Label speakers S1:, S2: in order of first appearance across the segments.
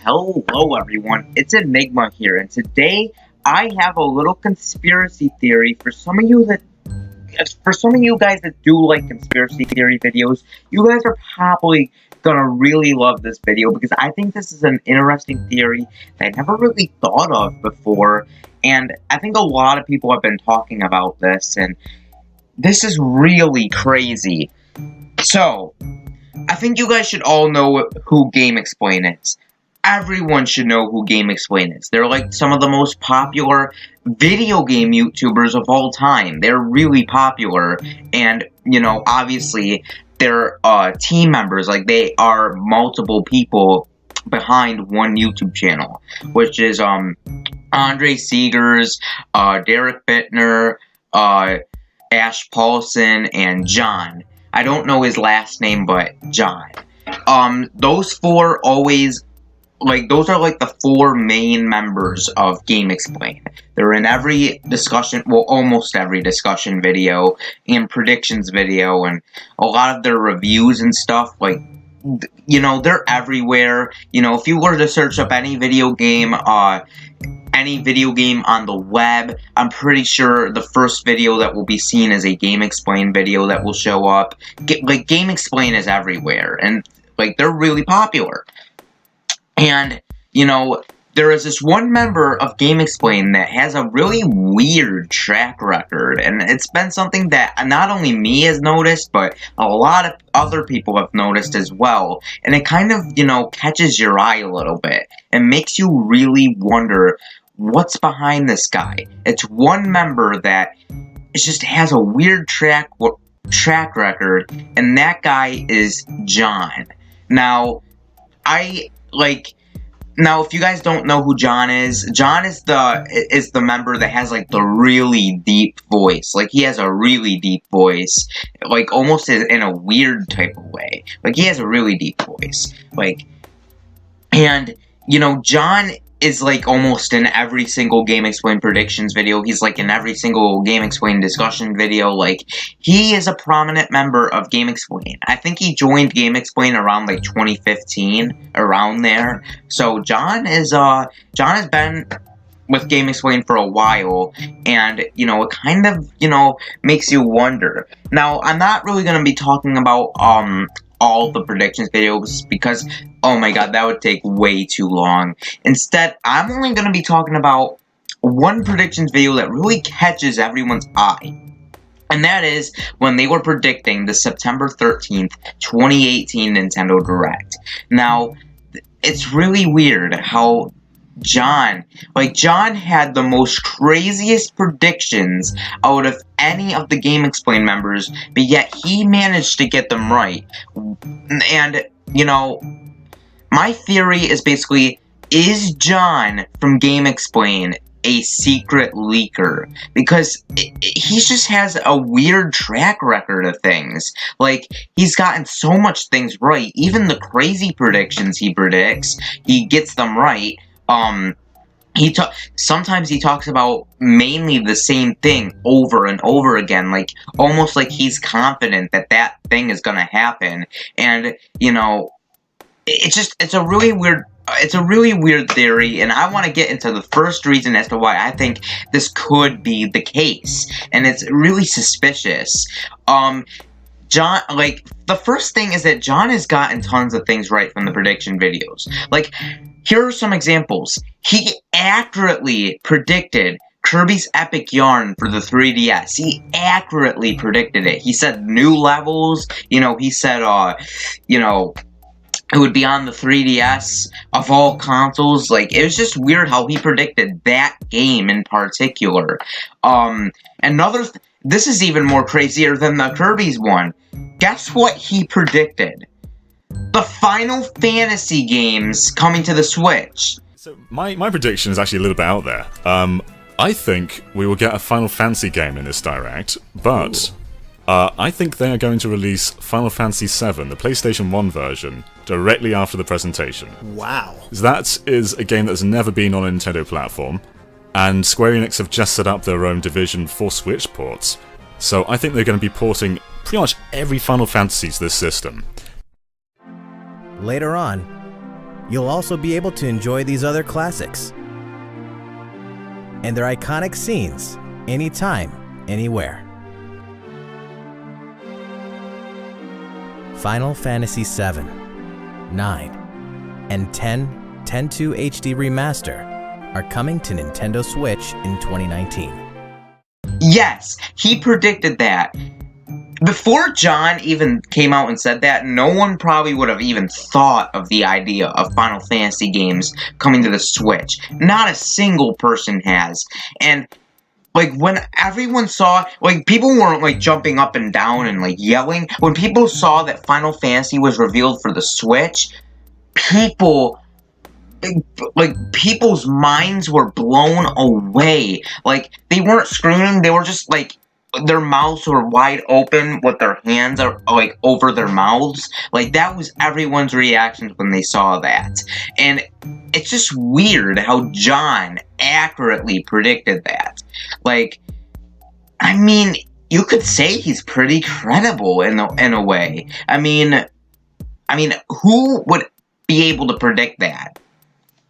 S1: Hello everyone, it's Enigma here, and today I have a little conspiracy theory for some of you guys that do like conspiracy theory videos. You guys are probably gonna really love this video because I think this is an interesting theory that I never really thought of before, and I think a lot of people have been talking about this, and this is really crazy. So, I think you guys should all know who GameXplain is. Everyone should know who GameXplain is. They're like some of the most popular video game YouTubers of all time. They're really popular, and, you know, obviously, they're team members. Like, they are multiple people behind one YouTube channel, which is, Andre Seegers, Derek Bittner, Ash Paulson, and John. I don't know his last name, but John. Those four always, like, those are like the four main members of GameXplain. They're in every discussion, well, almost every discussion video and predictions video, and a lot of their reviews and stuff, like, you know, they're everywhere. You know, if you were to search up any video game on the web, I'm pretty sure the first video that will be seen is a GameXplain video that will show up. Like, GameXplain is everywhere, and, like, they're really popular. And, you know, there is this one member of GameXplain that has a really weird track record, and it's been something that not only me has noticed, but a lot of other people have noticed as well. And it kind of, you know, catches your eye a little bit, and makes you really wonder what's behind this guy. It's one member that just has a weird track record, and that guy is John. Now, if you guys don't know who John is the member that has, like, the really deep voice. Like, he has a really deep voice, like, almost in a weird type of way. Like, he has a really deep voice. Like, and, you know, John is, like, almost in every single GameXplain predictions video. He's, like, in every single GameXplain discussion video. Like, he is a prominent member of GameXplain. I think he joined GameXplain around, like, 2015, around there. So, John has been with GameXplain for a while, and, you know, it kind of, you know, makes you wonder. Now, I'm not really going to be talking about, all the predictions videos, because, oh my god, that would take way too long. Instead, I'm only going to be talking about one predictions video that really catches everyone's eye. And that is when they were predicting the September 13th, 2018 Nintendo Direct. Now, it's really weird how John had the most craziest predictions out of any of the GameXplain members, but yet he managed to get them right. And, you know, my theory is basically, is John from GameXplain a secret leaker? Because he just has a weird track record of things. Like, he's gotten so much things right. Even the crazy predictions he predicts, he gets them right. Sometimes he talks about mainly the same thing over and over again, like, almost like he's confident that that thing is gonna happen. And, you know, it's a really weird theory, and I want to get into the first reason as to why I think this could be the case, and it's really suspicious. John, like, the first thing is that John has gotten tons of things right from the prediction videos. Like, here are some examples. He accurately predicted Kirby's Epic Yarn for the 3DS. He accurately predicted it. He said new levels, you know, he said, you know, it would be on the 3DS of all consoles. Like, it was just weird how he predicted that game in particular. This is even more crazier than the Kirby's one. Guess what he predicted? The Final Fantasy games coming to the Switch.
S2: So my prediction is actually a little bit out there. I think we will get a Final Fantasy game in this Direct, but I think they are going to release Final Fantasy VII, the PlayStation 1 version, directly after the presentation.
S3: Wow.
S2: That is a game that's never been on a Nintendo platform, and Square Enix have just set up their own division for Switch ports. So I think they're going to be porting pretty much every Final Fantasy to this system.
S3: Later on, You'll also be able to enjoy these other classics and their iconic scenes anytime, anywhere. Final Fantasy VII, 9, and 10.2 HD Remaster are coming to Nintendo Switch in 2019.
S1: Yes, he predicted that. Before John even came out and said that, no one probably would have even thought of the idea of Final Fantasy games coming to the Switch. Not a single person has. And, like, when everyone saw, like, people weren't, like, jumping up and down and, like, yelling. When people saw that Final Fantasy was revealed for the Switch, people's minds were blown away. Like, they weren't screaming, they were just, like, their mouths were wide open with their hands like over their mouths. Like, that was everyone's reactions when they saw that. And it's just weird how John accurately predicted that. Like, I mean, you could say he's pretty credible in a way. I mean, who would be able to predict that?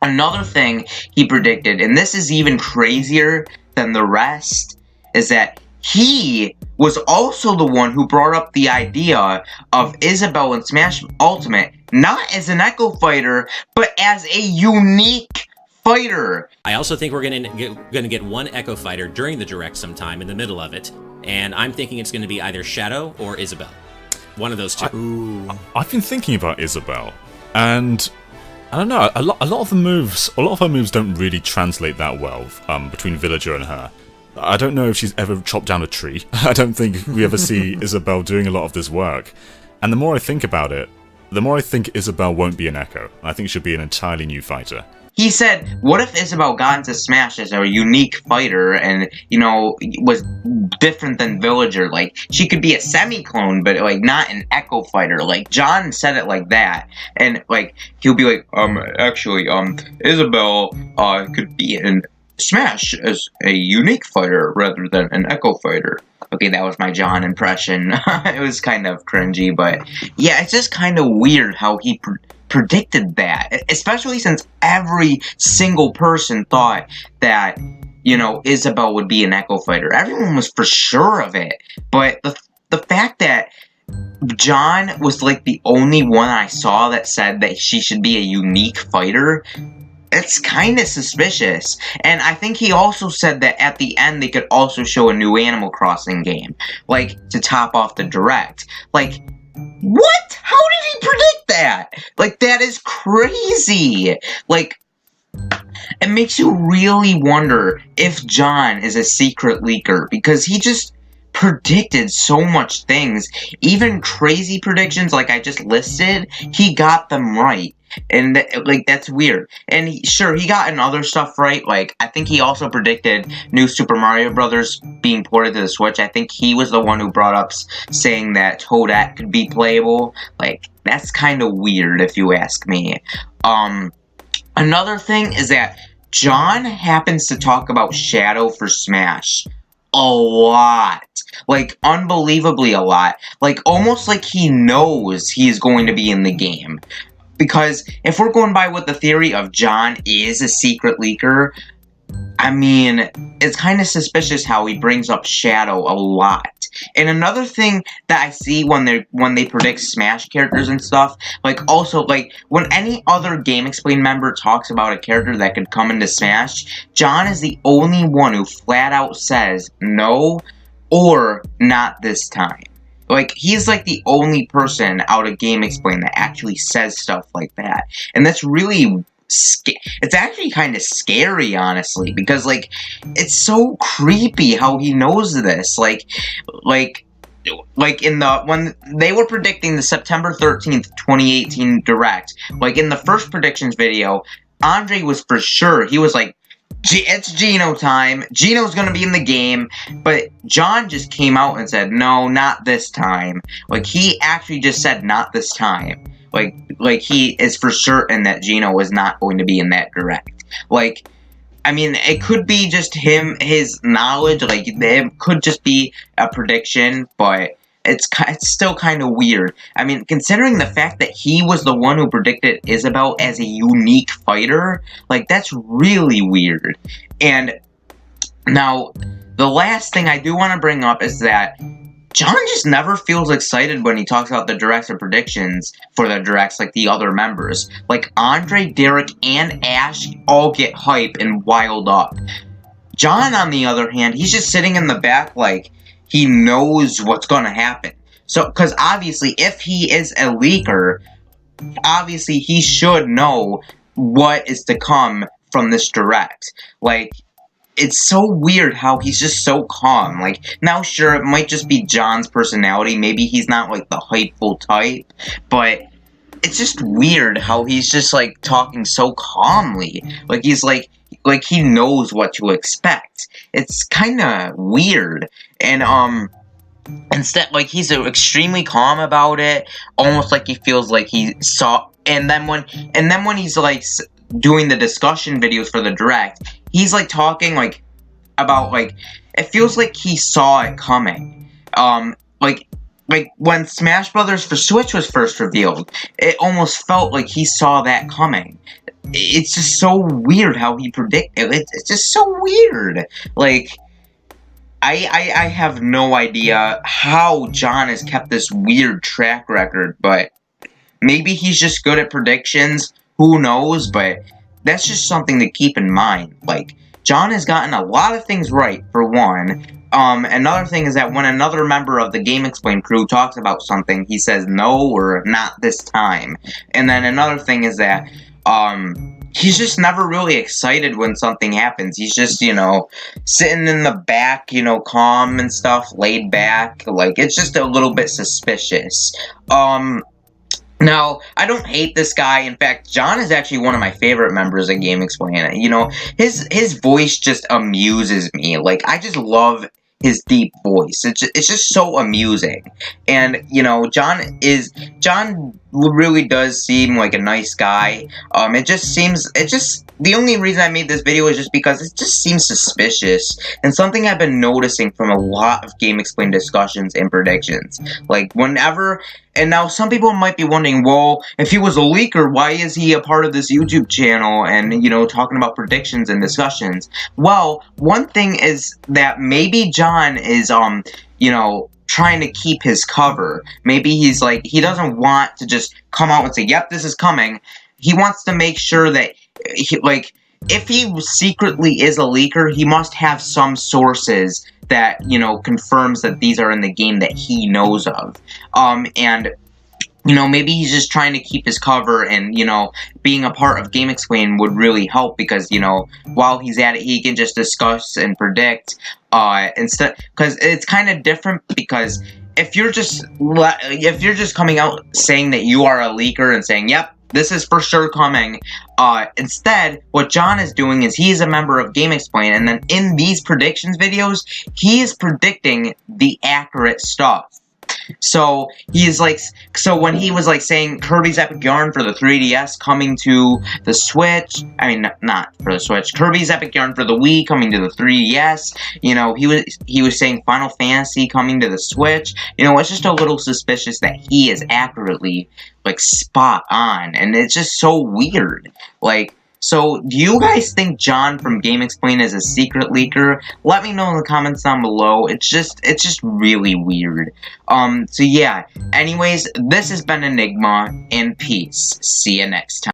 S1: Another thing he predicted, and this is even crazier than the rest, is that he was also the one who brought up the idea of Isabelle in Smash Ultimate, not as an Echo Fighter, but as a unique fighter.
S4: I also think we're gonna get one Echo Fighter during the Direct sometime in the middle of it, and I'm thinking it's gonna be either Shadow or Isabelle. One of those two.
S2: I've been thinking about Isabelle, and I don't know, a lot of her moves don't really translate that well between Villager and her. I don't know if she's ever chopped down a tree. I don't think we ever see Isabelle doing a lot of this work. And the more I think about it, the more I think Isabelle won't be an Echo. I think she'll be an entirely new fighter.
S1: He said, what if Isabelle got into Smash as a unique fighter and, you know, was different than Villager? Like, she could be a semi-clone, but, like, not an Echo fighter. Like, John said it like that. And, like, he'll be like, actually, Isabelle, could be in Smash as a unique fighter rather than an Echo fighter. Okay, that was my John impression. It was kind of cringy, but yeah, it's just kind of weird how he predicted that, especially since every single person thought that, you know, Isabelle would be an Echo fighter. Everyone was for sure of it, but the fact that John was like the only one I saw that said that she should be a unique fighter, it's kind of suspicious. And I think he also said that at the end they could also show a new Animal Crossing game, like, to top off the Direct. Like, what? How did he predict that? Like, that is crazy. Like, it makes you really wonder if John is a secret leaker, because he just predicted so much things. Even crazy predictions like I just listed, he got them right. And, like, that's weird. And, sure, he got other stuff right. Like, I think he also predicted new Super Mario Brothers being ported to the Switch. I think he was the one who brought up saying that Toadette could be playable. Like, that's kind of weird, if you ask me. Another thing is that John happens to talk about Shadow for Smash a lot. Like, unbelievably a lot. Like, almost like he knows he's going to be in the game. Because if we're going by what the theory of John is a secret leaker, I mean, it's kind of suspicious how he brings up Shadow a lot. And another thing that I see when they predict Smash characters and stuff, like, also, like, when any other GameXplain member talks about a character that could come into Smash, John is the only one who flat out says no or not this time. Like, he's like the only person out of GameXplain that actually says stuff like that. And that's really it's actually kind of scary, honestly, because, like, it's so creepy how he knows this. Like in when they were predicting the September 13th, 2018 Direct, like, in the first predictions video, Andre was for sure, he was like, it's Geno time. Geno's gonna be in the game. But John just came out and said, no, not this time. Like, he actually just said, not this time. Like he is for certain that Geno is not going to be in that Direct. Like, I mean, it could be just his knowledge. Like, it could just be a prediction. But, it's still kind of weird. I mean, considering the fact that he was the one who predicted Isabel as a unique fighter, like, that's really weird. And now, the last thing I do want to bring up is that John just never feels excited when he talks about the directs or predictions for the directs like the other members. Like, Andre, Derek, and Ash all get hype and wild up. John, on the other hand, he's just sitting in the back like he knows what's going to happen. So, because obviously, if he is a leaker, obviously he should know what is to come from this direct. Like, it's so weird how he's just so calm. Like, now sure, it might just be John's personality. Maybe he's not, like, the hypeful type. But it's just weird how he's just, like, talking so calmly. Like, he's, like he knows what to expect. It's kind of weird. And, instead, like, he's extremely calm about it. Almost like he feels like he saw... And then when he's, like, doing the discussion videos for the direct, he's, like, talking, like, about, like, it feels like he saw it coming. Like, when Smash Brothers for Switch was first revealed, it almost felt like he saw that coming. It's just so weird how he predicted. It's just so weird. Like, I have no idea how John has kept this weird track record, but maybe he's just good at predictions. Who knows? But that's just something to keep in mind. Like, John has gotten a lot of things right, for one. Another thing is that when another member of the GameXplain crew talks about something, he says no or not this time. And then another thing is that, he's just never really excited when something happens. He's just, you know, sitting in the back, you know, calm and stuff, laid back. Like, it's just a little bit suspicious. Now, I don't hate this guy. In fact, John is actually one of my favorite members of GameXplain. You know, his voice just amuses me. Like, I just love his deep voice. It's just so amusing. And, you know, John really does seem like a nice guy. The only reason I made this video is just because it just seems suspicious, and something I've been noticing from a lot of GameXplain discussions and predictions. Like, whenever, and now some people might be wondering, well, if he was a leaker, why is he a part of this YouTube channel and, you know, talking about predictions and discussions? Well, one thing is that maybe John is, you know, trying to keep his cover. Maybe he's like, he doesn't want to just come out and say, yep, this is coming. He wants to make sure that, if he secretly is a leaker, he must have some sources that, you know, confirms that these are in the game that he knows of. And, you know, maybe he's just trying to keep his cover, and, you know, being a part of GameXplain would really help because, you know, while he's at it, he can just discuss and predict, instead, because it's kind of different, because if you're just coming out saying that you are a leaker and saying, yep, this is for sure coming. Instead, what John is doing is he's a member of GameXplain, and then in these predictions videos, he is predicting the accurate stuff. So he's like, so when he was like saying Kirby's Epic Yarn for the 3DS coming to the Switch, I mean, not for the Switch, Kirby's Epic Yarn for the Wii coming to the 3DS, you know, he was saying Final Fantasy coming to the Switch. You know, it's just a little suspicious that he is accurately, like, spot on, and it's just so weird. Like, so, do you guys think John from GameXplain is a secret leaker? Let me know in the comments down below. It's just really weird. So yeah. Anyways, this has been Enigma, and peace. See you next time.